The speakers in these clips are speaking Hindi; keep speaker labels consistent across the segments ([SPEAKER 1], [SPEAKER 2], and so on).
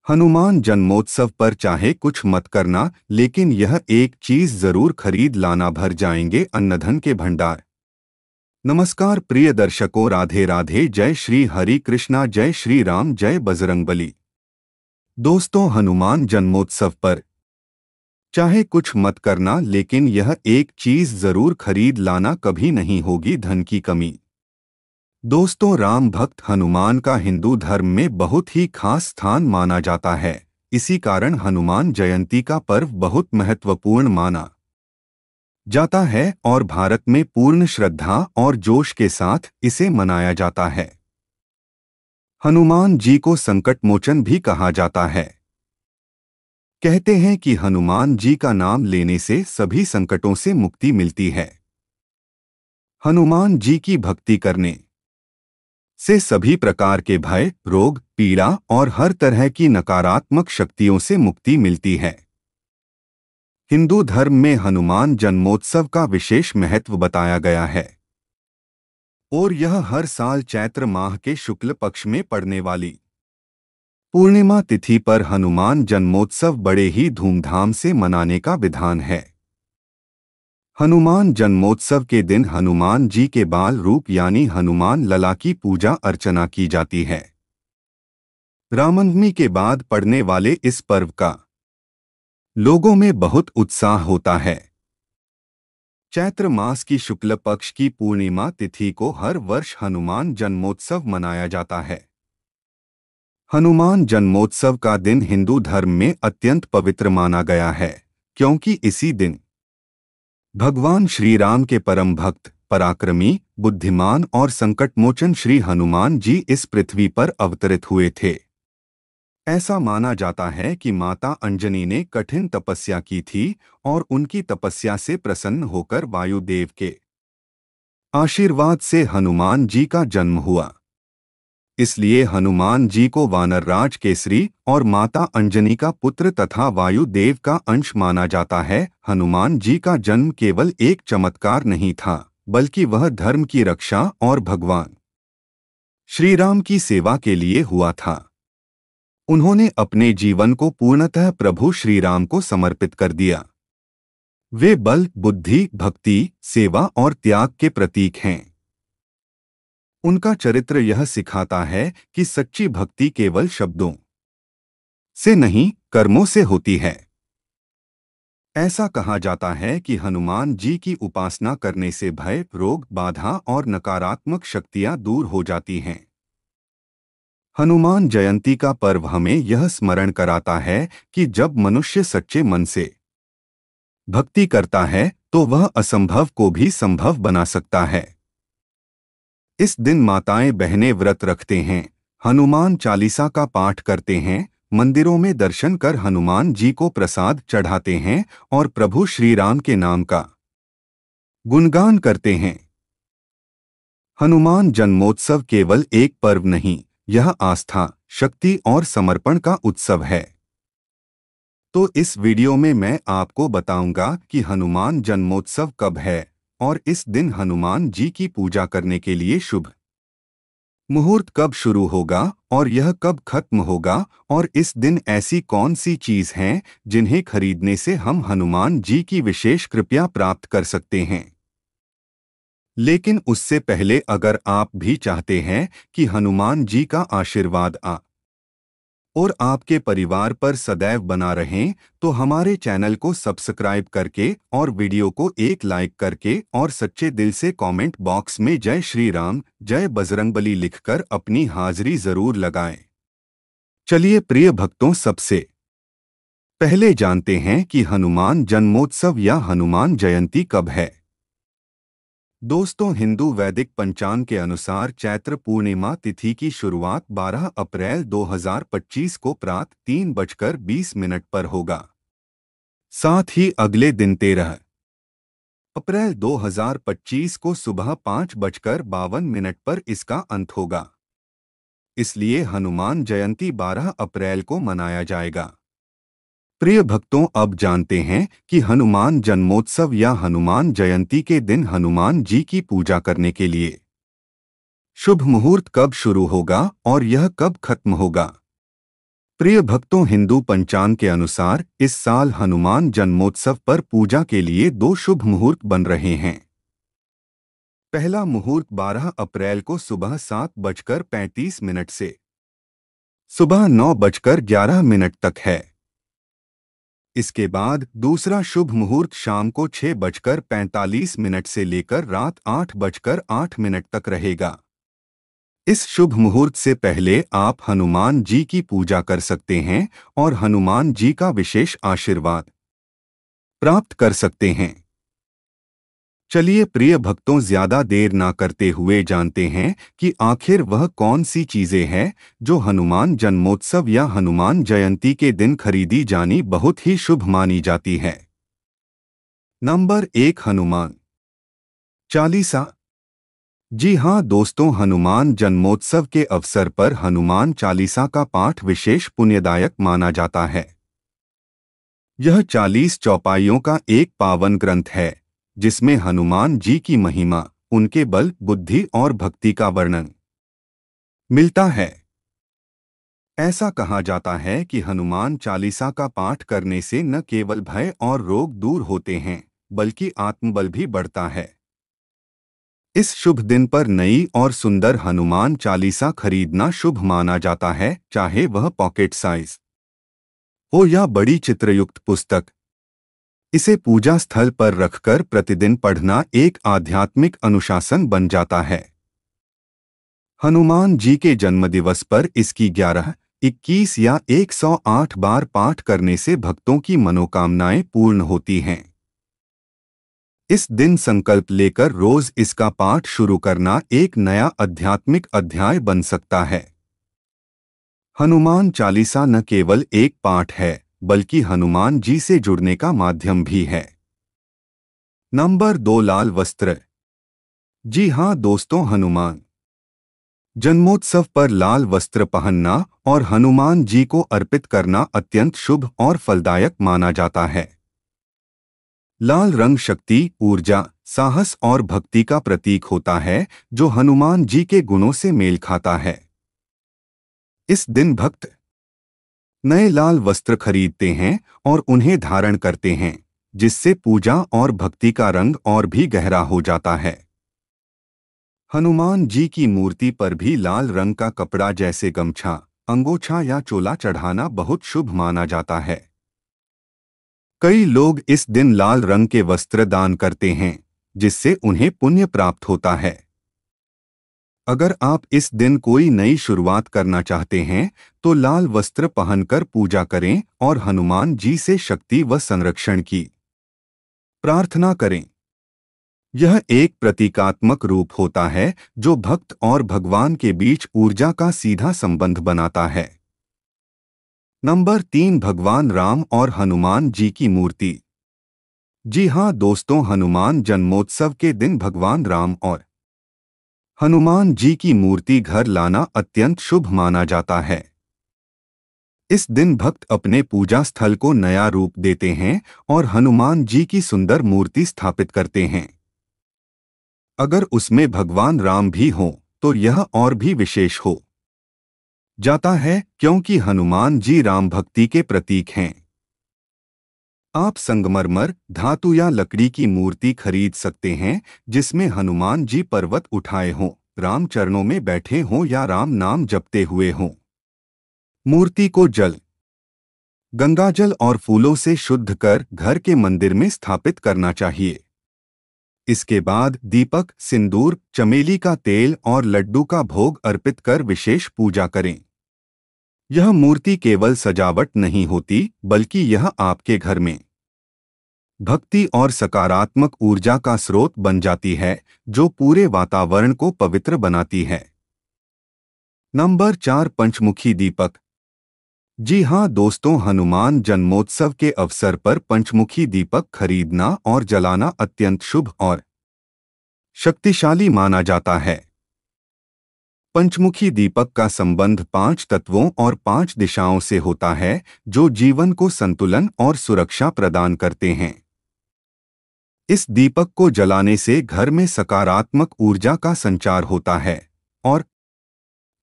[SPEAKER 1] हनुमान जन्मोत्सव पर चाहे कुछ मत करना, लेकिन यह एक चीज जरूर खरीद लाना, भर जाएंगे अन्नधन के भंडार। नमस्कार प्रिय दर्शकों, राधे राधे, जय श्री हरि कृष्णा, जय श्री राम, जय बजरंगबली। दोस्तों, हनुमान जन्मोत्सव पर चाहे कुछ मत करना, लेकिन यह एक चीज जरूर खरीद लाना, कभी नहीं होगी धन की कमी। दोस्तों, राम भक्त हनुमान का हिंदू धर्म में बहुत ही खास स्थान माना जाता है। इसी कारण हनुमान जयंती का पर्व बहुत महत्वपूर्ण माना जाता है और भारत में पूर्ण श्रद्धा और जोश के साथ इसे मनाया जाता है। हनुमान जी को संकट मोचन भी कहा जाता है। कहते हैं कि हनुमान जी का नाम लेने से सभी संकटों से मुक्ति मिलती है। हनुमान जी की भक्ति करने से सभी प्रकार के भय, रोग, पीड़ा और हर तरह की नकारात्मक शक्तियों से मुक्ति मिलती है। हिंदू धर्म में हनुमान जन्मोत्सव का विशेष महत्व बताया गया है और यह हर साल चैत्र माह के शुक्ल पक्ष में पड़ने वाली पूर्णिमा तिथि पर हनुमान जन्मोत्सव बड़े ही धूमधाम से मनाने का विधान है। हनुमान जन्मोत्सव के दिन हनुमान जी के बाल रूप यानी हनुमान लला की पूजा अर्चना की जाती है। रामनवमी के बाद पड़ने वाले इस पर्व का लोगों में बहुत उत्साह होता है। चैत्र मास की शुक्ल पक्ष की पूर्णिमा तिथि को हर वर्ष हनुमान जन्मोत्सव मनाया जाता है। हनुमान जन्मोत्सव का दिन हिंदू धर्म में अत्यंत पवित्र माना गया है, क्योंकि इसी दिन भगवान श्री राम के परम भक्त, पराक्रमी, बुद्धिमान और संकटमोचन श्री हनुमान जी इस पृथ्वी पर अवतरित हुए थे। ऐसा माना जाता है कि माता अंजनी ने कठिन तपस्या की थी और उनकी तपस्या से प्रसन्न होकर वायुदेव के आशीर्वाद से हनुमान जी का जन्म हुआ। इसलिए हनुमान जी को वानरराज केसरी और माता अंजनी का पुत्र तथा वायुदेव का अंश माना जाता है। हनुमान जी का जन्म केवल एक चमत्कार नहीं था, बल्कि वह धर्म की रक्षा और भगवान श्री राम की सेवा के लिए हुआ था। उन्होंने अपने जीवन को पूर्णतः प्रभु श्री राम को समर्पित कर दिया। वे बल, बुद्धि, भक्ति, सेवा और त्याग के प्रतीक हैं। उनका चरित्र यह सिखाता है कि सच्ची भक्ति केवल शब्दों से नहीं, कर्मों से होती है। ऐसा कहा जाता है कि हनुमान जी की उपासना करने से भय, रोग, बाधा और नकारात्मक शक्तियां दूर हो जाती हैं। हनुमान जयंती का पर्व हमें यह स्मरण कराता है कि जब मनुष्य सच्चे मन से भक्ति करता है तो वह असंभव को भी संभव बना सकता है। इस दिन माताएं बहनें व्रत रखते हैं, हनुमान चालीसा का पाठ करते हैं, मंदिरों में दर्शन कर हनुमान जी को प्रसाद चढ़ाते हैं और प्रभु श्री राम के नाम का गुणगान करते हैं। हनुमान जन्मोत्सव केवल एक पर्व नहीं, यह आस्था, शक्ति और समर्पण का उत्सव है। तो इस वीडियो में मैं आपको बताऊंगा कि हनुमान जन्मोत्सव कब है और इस दिन हनुमान जी की पूजा करने के लिए शुभ मुहूर्त कब शुरू होगा और यह कब खत्म होगा, और इस दिन ऐसी कौन सी चीज हैं जिन्हें खरीदने से हम हनुमान जी की विशेष कृपा प्राप्त कर सकते हैं। लेकिन उससे पहले अगर आप भी चाहते हैं कि हनुमान जी का आशीर्वाद और आपके परिवार पर सदैव बना रहें, तो हमारे चैनल को सब्सक्राइब करके और वीडियो को एक लाइक करके और सच्चे दिल से कमेंट बॉक्स में जय श्री राम, जय बजरंगबली लिखकर अपनी हाजिरी जरूर लगाएं। चलिए प्रिय भक्तों, सबसे पहले जानते हैं कि हनुमान जन्मोत्सव या हनुमान जयंती कब है। दोस्तों, हिंदू वैदिक पंचांग के अनुसार चैत्र पूर्णिमा तिथि की शुरुआत 12 अप्रैल 2025 को प्रातः 3:20 पर होगा। साथ ही अगले दिन 13 अप्रैल 2025 को सुबह 5:52 पर इसका अंत होगा। इसलिए हनुमान जयंती 12 अप्रैल को मनाया जाएगा। प्रिय भक्तों, अब जानते हैं कि हनुमान जन्मोत्सव या हनुमान जयंती के दिन हनुमान जी की पूजा करने के लिए शुभ मुहूर्त कब शुरू होगा और यह कब खत्म होगा। प्रिय भक्तों, हिंदू पंचांग के अनुसार इस साल हनुमान जन्मोत्सव पर पूजा के लिए 2 शुभ मुहूर्त बन रहे हैं। पहला मुहूर्त 12 अप्रैल को सुबह 7:35 से सुबह 9:11 तक है। इसके बाद दूसरा शुभ मुहूर्त शाम को 6:45 से लेकर रात 8:08 तक रहेगा। इस शुभ मुहूर्त से पहले आप हनुमान जी की पूजा कर सकते हैं और हनुमान जी का विशेष आशीर्वाद प्राप्त कर सकते हैं। चलिए प्रिय भक्तों, ज्यादा देर ना करते हुए जानते हैं कि आखिर वह कौन सी चीजें हैं जो हनुमान जन्मोत्सव या हनुमान जयंती के दिन खरीदी जानी बहुत ही शुभ मानी जाती है। नंबर 1, हनुमान चालीसा। जी हाँ दोस्तों, हनुमान जन्मोत्सव के अवसर पर हनुमान चालीसा का पाठ विशेष पुण्यदायक माना जाता है। यह 40 चौपाइयों का एक पावन ग्रंथ है जिसमें हनुमान जी की महिमा, उनके बल, बुद्धि और भक्ति का वर्णन मिलता है। ऐसा कहा जाता है कि हनुमान चालीसा का पाठ करने से न केवल भय और रोग दूर होते हैं बल्कि आत्मबल भी बढ़ता है। इस शुभ दिन पर नई और सुंदर हनुमान चालीसा खरीदना शुभ माना जाता है, चाहे वह पॉकेट साइज हो या बड़ी चित्रयुक्त पुस्तक। इसे पूजा स्थल पर रखकर प्रतिदिन पढ़ना एक आध्यात्मिक अनुशासन बन जाता है। हनुमान जी के जन्मदिवस पर इसकी 11, 21 या 108 बार पाठ करने से भक्तों की मनोकामनाएं पूर्ण होती हैं। इस दिन संकल्प लेकर रोज इसका पाठ शुरू करना एक नया आध्यात्मिक अध्याय बन सकता है। हनुमान चालीसा न केवल एक पाठ है बल्कि हनुमान जी से जुड़ने का माध्यम भी है। नंबर 2, लाल वस्त्र। जी हाँ दोस्तों, हनुमान जन्मोत्सव पर लाल वस्त्र पहनना और हनुमान जी को अर्पित करना अत्यंत शुभ और फलदायक माना जाता है। लाल रंग शक्ति, ऊर्जा, साहस और भक्ति का प्रतीक होता है जो हनुमान जी के गुणों से मेल खाता है। इस दिन भक्त नए लाल वस्त्र खरीदते हैं और उन्हें धारण करते हैं, जिससे पूजा और भक्ति का रंग और भी गहरा हो जाता है। हनुमान जी की मूर्ति पर भी लाल रंग का कपड़ा जैसे गमछा, अंगोछा या चोला चढ़ाना बहुत शुभ माना जाता है। कई लोग इस दिन लाल रंग के वस्त्र दान करते हैं, जिससे उन्हें पुण्य प्राप्त होता है। अगर आप इस दिन कोई नई शुरुआत करना चाहते हैं तो लाल वस्त्र पहनकर पूजा करें और हनुमान जी से शक्ति व संरक्षण की प्रार्थना करें। यह एक प्रतीकात्मक रूप होता है जो भक्त और भगवान के बीच ऊर्जा का सीधा संबंध बनाता है। नंबर 3, भगवान राम और हनुमान जी की मूर्ति। जी हाँ दोस्तों, हनुमान जन्मोत्सव के दिन भगवान राम और हनुमान जी की मूर्ति घर लाना अत्यंत शुभ माना जाता है। इस दिन भक्त अपने पूजा स्थल को नया रूप देते हैं और हनुमान जी की सुंदर मूर्ति स्थापित करते हैं। अगर उसमें भगवान राम भी हों तो यह और भी विशेष हो जाता है, क्योंकि हनुमान जी राम भक्ति के प्रतीक हैं। आप संगमरमर, धातु या लकड़ी की मूर्ति खरीद सकते हैं जिसमें हनुमान जी पर्वत उठाए हों, राम चरणों में बैठे हों या राम नाम जपते हुए हों। मूर्ति को जल, गंगाजल और फूलों से शुद्ध कर घर के मंदिर में स्थापित करना चाहिए। इसके बाद दीपक, सिंदूर, चमेली का तेल और लड्डू का भोग अर्पित कर विशेष पूजा करें। यह मूर्ति केवल सजावट नहीं होती बल्कि यह आपके घर में भक्ति और सकारात्मक ऊर्जा का स्रोत बन जाती है जो पूरे वातावरण को पवित्र बनाती है। नंबर 4, पंचमुखी दीपक। जी हाँ दोस्तों, हनुमान जन्मोत्सव के अवसर पर पंचमुखी दीपक खरीदना और जलाना अत्यंत शुभ और शक्तिशाली माना जाता है। पंचमुखी दीपक का संबंध 5 तत्वों और 5 दिशाओं से होता है जो जीवन को संतुलन और सुरक्षा प्रदान करते हैं। इस दीपक को जलाने से घर में सकारात्मक ऊर्जा का संचार होता है और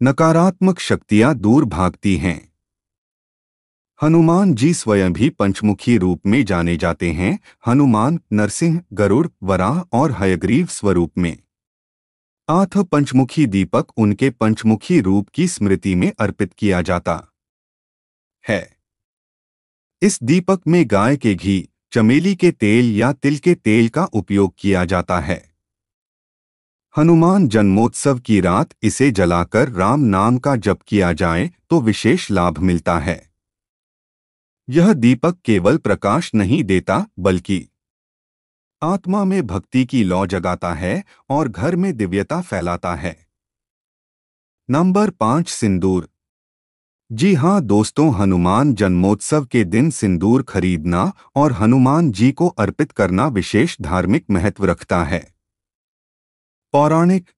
[SPEAKER 1] नकारात्मक शक्तियां दूर भागती हैं। हनुमान जी स्वयं भी पंचमुखी रूप में जाने जाते हैं। हनुमान नरसिंह, गरुड़, वराह और हयग्रीव स्वरूप में। आठ पंचमुखी दीपक उनके पंचमुखी रूप की स्मृति में अर्पित किया जाता है। इस दीपक में गाय के घी, चमेली के तेल या तिल के तेल का उपयोग किया जाता है। हनुमान जन्मोत्सव की रात इसे जलाकर राम नाम का जप किया जाए तो विशेष लाभ मिलता है। यह दीपक केवल प्रकाश नहीं देता बल्कि आत्मा में भक्ति की लौ जगाता है और घर में दिव्यता फैलाता है। नंबर 5, सिंदूर। जी हाँ दोस्तों, हनुमान जन्मोत्सव के दिन सिंदूर खरीदना और हनुमान जी को अर्पित करना विशेष धार्मिक महत्व रखता है। पौराणिक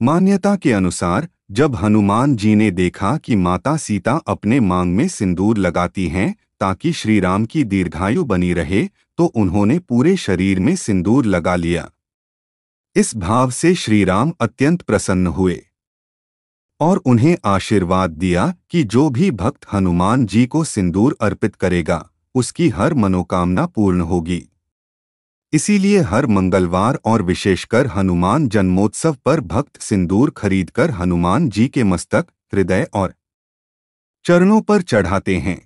[SPEAKER 1] मान्यता के अनुसार जब हनुमान जी ने देखा कि माता सीता अपने मांग में सिंदूर लगाती हैं ताकि श्री राम की दीर्घायु बनी रहे, तो उन्होंने पूरे शरीर में सिंदूर लगा लिया। इस भाव से श्री राम अत्यंत प्रसन्न हुए और उन्हें आशीर्वाद दिया कि जो भी भक्त हनुमान जी को सिंदूर अर्पित करेगा उसकी हर मनोकामना पूर्ण होगी। इसीलिए हर मंगलवार और विशेषकर हनुमान जन्मोत्सव पर भक्त सिंदूर खरीदकर हनुमान जी के मस्तक, हृदय और चरणों पर चढ़ाते हैं।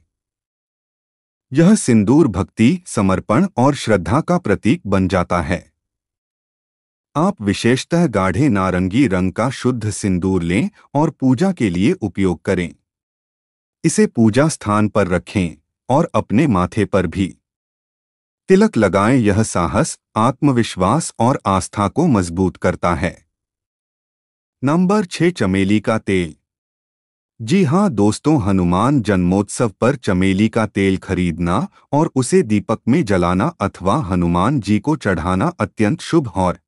[SPEAKER 1] यह सिंदूर भक्ति, समर्पण और श्रद्धा का प्रतीक बन जाता है। आप विशेषतः गाढ़े नारंगी रंग का शुद्ध सिंदूर लें और पूजा के लिए उपयोग करें। इसे पूजा स्थान पर रखें और अपने माथे पर भी तिलक लगाएं। यह साहस, आत्मविश्वास और आस्था को मजबूत करता है। नंबर 6, चमेली का तेल। जी हाँ दोस्तों, हनुमान जन्मोत्सव पर चमेली का तेल खरीदना और उसे दीपक में जलाना अथवा हनुमान जी को चढ़ाना अत्यंत शुभ और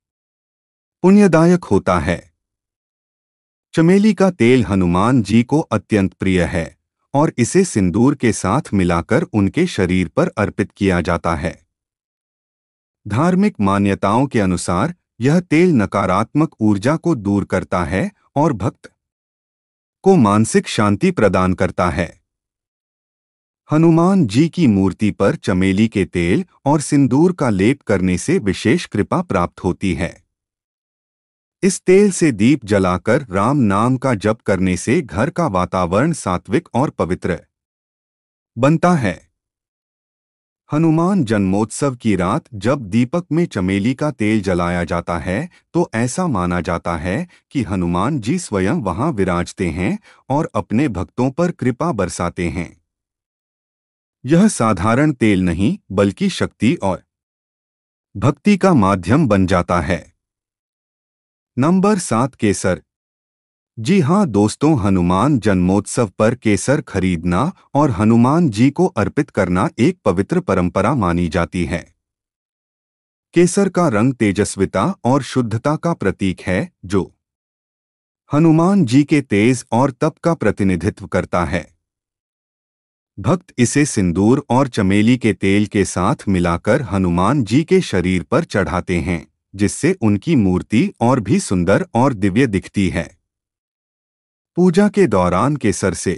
[SPEAKER 1] पुण्यदायक होता है। चमेली का तेल हनुमान जी को अत्यंत प्रिय है और इसे सिंदूर के साथ मिलाकर उनके शरीर पर अर्पित किया जाता है। धार्मिक मान्यताओं के अनुसार यह तेल नकारात्मक ऊर्जा को दूर करता है और भक्त को मानसिक शांति प्रदान करता है। हनुमान जी की मूर्ति पर चमेली के तेल और सिंदूर का लेप करने से विशेष कृपा प्राप्त होती है। इस तेल से दीप जलाकर राम नाम का जप करने से घर का वातावरण सात्विक और पवित्र बनता है। हनुमान जन्मोत्सव की रात जब दीपक में चमेली का तेल जलाया जाता है तो ऐसा माना जाता है कि हनुमान जी स्वयं वहां विराजते हैं और अपने भक्तों पर कृपा बरसाते हैं। यह साधारण तेल नहीं बल्कि शक्ति और भक्ति का माध्यम बन जाता है। नंबर 7, केसर। जी हाँ दोस्तों, हनुमान जन्मोत्सव पर केसर खरीदना और हनुमान जी को अर्पित करना एक पवित्र परंपरा मानी जाती है। केसर का रंग तेजस्विता और शुद्धता का प्रतीक है जो हनुमान जी के तेज और तप का प्रतिनिधित्व करता है। भक्त इसे सिंदूर और चमेली के तेल के साथ मिलाकर हनुमान जी के शरीर पर चढ़ाते हैं, जिससे उनकी मूर्ति और भी सुंदर और दिव्य दिखती है। पूजा के दौरान केसर से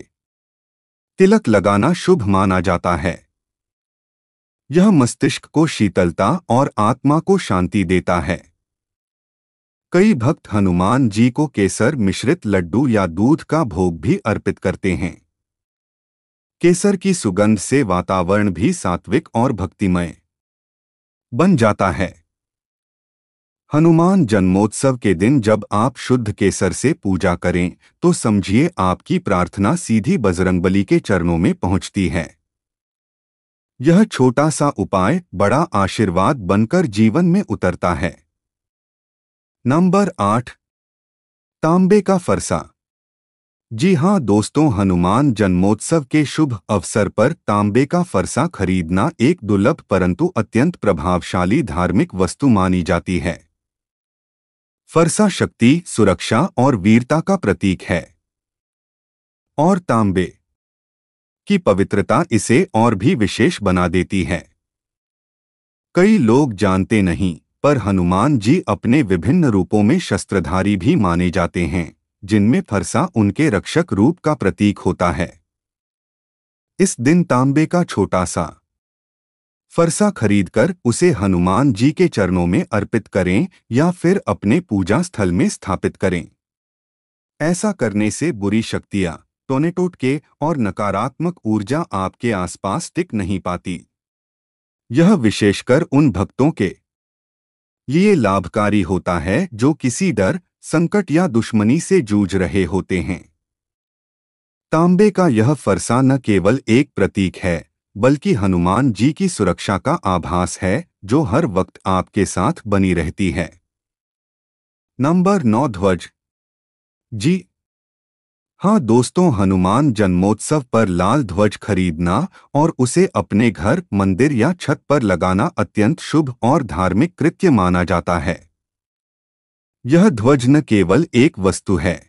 [SPEAKER 1] तिलक लगाना शुभ माना जाता है। यह मस्तिष्क को शीतलता और आत्मा को शांति देता है। कई भक्त हनुमान जी को केसर मिश्रित लड्डू या दूध का भोग भी अर्पित करते हैं। केसर की सुगंध से वातावरण भी सात्विक और भक्तिमय बन जाता है। हनुमान जन्मोत्सव के दिन जब आप शुद्ध केसर से पूजा करें तो समझिए आपकी प्रार्थना सीधी बजरंगबली के चरणों में पहुंचती है। यह छोटा सा उपाय बड़ा आशीर्वाद बनकर जीवन में उतरता है। नंबर 8, तांबे का फरसा। जी हाँ दोस्तों, हनुमान जन्मोत्सव के शुभ अवसर पर तांबे का फरसा खरीदना एक दुर्लभ परंतु अत्यंत प्रभावशाली धार्मिक वस्तु मानी जाती है। फरसा शक्ति, सुरक्षा और वीरता का प्रतीक है और तांबे की पवित्रता इसे और भी विशेष बना देती है। कई लोग जानते नहीं, पर हनुमान जी अपने विभिन्न रूपों में शस्त्रधारी भी माने जाते हैं, जिनमें फरसा उनके रक्षक रूप का प्रतीक होता है। इस दिन तांबे का छोटा सा फरसा खरीदकर उसे हनुमान जी के चरणों में अर्पित करें या फिर अपने पूजा स्थल में स्थापित करें। ऐसा करने से बुरी शक्तियां, टोटके और नकारात्मक ऊर्जा आपके आसपास टिक नहीं पाती। यह विशेषकर उन भक्तों के लिए लाभकारी होता है जो किसी डर, संकट या दुश्मनी से जूझ रहे होते हैं। तांबे का यह फरसा न केवल एक प्रतीक है, बल्कि हनुमान जी की सुरक्षा का आभास है, जो हर वक्त आपके साथ बनी रहती है। नंबर 9, ध्वज। जी हाँ दोस्तों, हनुमान जन्मोत्सव पर लाल ध्वज खरीदना और उसे अपने घर, मंदिर या छत पर लगाना अत्यंत शुभ और धार्मिक कृत्य माना जाता है। यह ध्वज न केवल एक वस्तु है,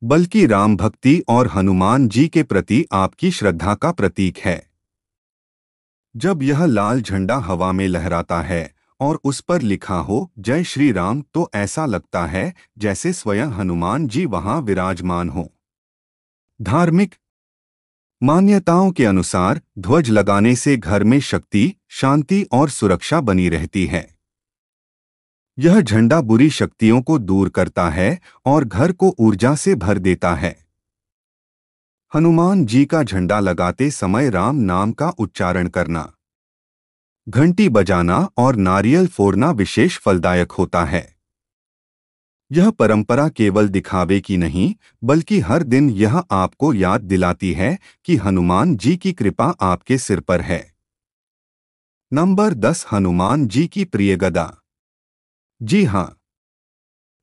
[SPEAKER 1] बल्कि राम भक्ति और हनुमान जी के प्रति आपकी श्रद्धा का प्रतीक है। जब यह लाल झंडा हवा में लहराता है और उस पर लिखा हो जय श्री राम, तो ऐसा लगता है जैसे स्वयं हनुमान जी वहां विराजमान हो। धार्मिक मान्यताओं के अनुसार ध्वज लगाने से घर में शक्ति, शांति और सुरक्षा बनी रहती है। यह झंडा बुरी शक्तियों को दूर करता है और घर को ऊर्जा से भर देता है। हनुमान जी का झंडा लगाते समय राम नाम का उच्चारण करना, घंटी बजाना और नारियल फोड़ना विशेष फलदायक होता है। यह परंपरा केवल दिखावे की नहीं, बल्कि हर दिन यह आपको याद दिलाती है कि हनुमान जी की कृपा आपके सिर पर है। नंबर 10, हनुमान जी की प्रिय गदा। जी हाँ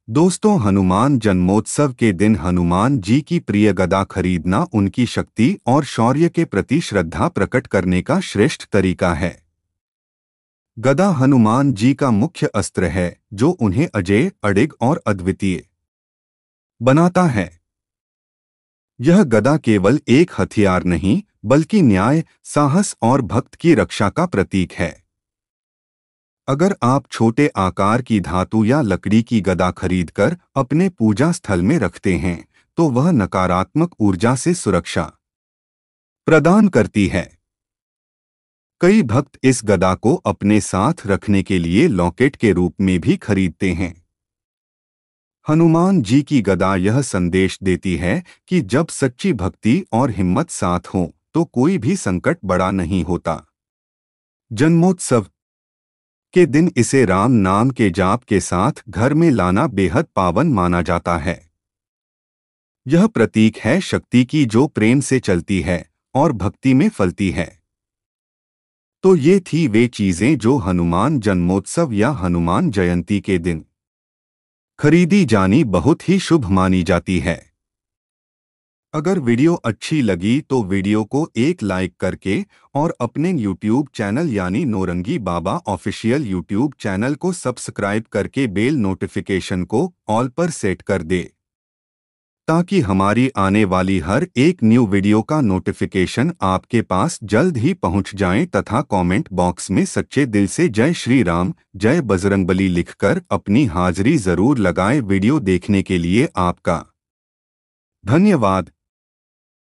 [SPEAKER 1] दोस्तों, हनुमान जन्मोत्सव के दिन हनुमान जी की प्रिय गदा खरीदना उनकी शक्ति और शौर्य के प्रति श्रद्धा प्रकट करने का श्रेष्ठ तरीका है। गदा हनुमान जी का मुख्य अस्त्र है, जो उन्हें अजेय, अडिग और अद्वितीय बनाता है। यह गदा केवल एक हथियार नहीं, बल्कि न्याय, साहस और भक्त की रक्षा का प्रतीक है। अगर आप छोटे आकार की धातु या लकड़ी की गदा खरीदकर अपने पूजा स्थल में रखते हैं, तो वह नकारात्मक ऊर्जा से सुरक्षा प्रदान करती है। कई भक्त इस गदा को अपने साथ रखने के लिए लॉकेट के रूप में भी खरीदते हैं। हनुमान जी की गदा यह संदेश देती है कि जब सच्ची भक्ति और हिम्मत साथ हो, तो कोई भी संकट बड़ा नहीं होता। जन्मोत्सव के दिन इसे राम नाम के जाप के साथ घर में लाना बेहद पावन माना जाता है। यह प्रतीक है शक्ति की, जो प्रेम से चलती है और भक्ति में फलती है। तो ये थी वे चीजें जो हनुमान जन्मोत्सव या हनुमान जयंती के दिन खरीदी जानी बहुत ही शुभ मानी जाती है। अगर वीडियो अच्छी लगी तो वीडियो को एक लाइक करके और अपने YouTube चैनल यानी नौरंगी बाबा ऑफिशियल YouTube चैनल को सब्सक्राइब करके बेल नोटिफिकेशन को ऑल पर सेट कर दे, ताकि हमारी आने वाली हर एक न्यू वीडियो का नोटिफिकेशन आपके पास जल्द ही पहुंच जाए। तथा कमेंट बॉक्स में सच्चे दिल से जय श्री राम, जय बजरंगबली लिखकर अपनी हाजिरी जरूर लगाएं। वीडियो देखने के लिए आपका धन्यवाद।